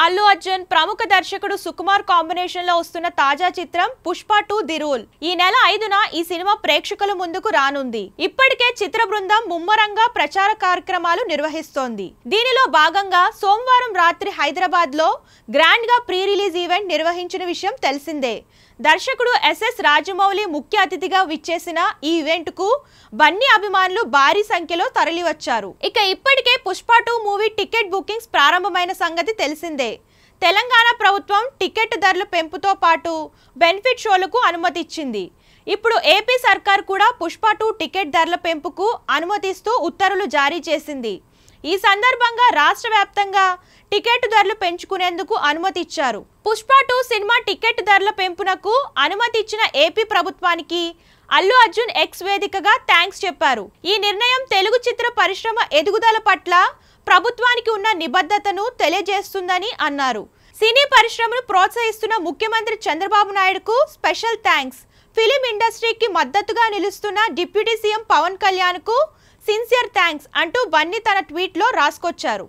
అల్లు అర్జున్ ప్రముఖ దర్శకుడు సుకుమార్ కాంబినేషన్ లో వస్తున్న తాజా చిత్రం పుష్ప 2 ది రూల్ ఈ నెల 5న ఈ సినిమా ప్రేక్షకుల ముందుకు రానుంది. ఇప్పటికే చిత్ర బృందం ముమ్మరంగా ప్రచార కార్యక్రమాలు నిర్వహిస్తోంది. దీనిలో భాగంగా సోమవారం రాత్రి హైదరాబాద్ లో గ్రాండ్ గా ప్రీ రిలీజ్ ఈవెంట్ నిర్వహించిన విషయం తెలిసిందే. దర్శకుడు ఎస్ఎస్ రాజమౌళి ముఖ్య అతిథిగా విచ్చేసిన ఈ ఈవెంట్ కు బన్నీ అభిమానులు భారీ సంఖ్యలో తరలివచ్చారు. ఇక ఇప్పటికే పుష్ప 2 మూవీ టికెట్ బుకింగ్స్ ప్రారంభమైన సంగతి తెలిసిందే. తెలంగాణ ప్రభుత్వం టికెట్ ధరల పెంపుతో పాటు బెనిఫిట్ షోలకు అనుమతి ఇచ్చింది. ఇప్పుడు ఏపీ సర్కార్ కూడా పుష్ప 2 టికెట్ ధరల పెంపుకు అనుమతిస్తూ ఉత్తర్వులు జారీ చేసింది. ఈ సందర్భంగా రాష్ట్ర వ్యాప్తంగా టికెట్ ధరలు పెంచుకునేందుకు అనుమతి ఇచ్చారు. పుష్ప 2 సినిమా టికెట్ ధరల పెంపునకు అనుమతి ఇచ్చిన ఏపీ ప్రభుత్వానికి అల్లు అర్జున్ ఎక్స్ వేదికగా థ్యాంక్స్ చెప్పారు. ఈ నిర్ణయం తెలుగు చిత్ర పరిశ్రమ ఎదుగుదల పట్ల ప్రభుత్వానికి ఉన్న నిబద్ధతను తెలియజేస్తుందని అన్నారు. సినీ పరిశ్రమను ప్రోత్సహిస్తున్న ముఖ్యమంత్రి చంద్రబాబు నాయుడుకు స్పెషల్ థ్యాంక్స్. ఫిలిం ఇండస్ట్రీకి మద్దతుగా నిలుస్తున్న డిప్యూటీ సీఎం పవన్ కళ్యాణ్ కు సిన్సియర్ థ్యాంక్స్ అంటూ బన్నీ తన ట్వీట్ లో రాసుకొచ్చారు.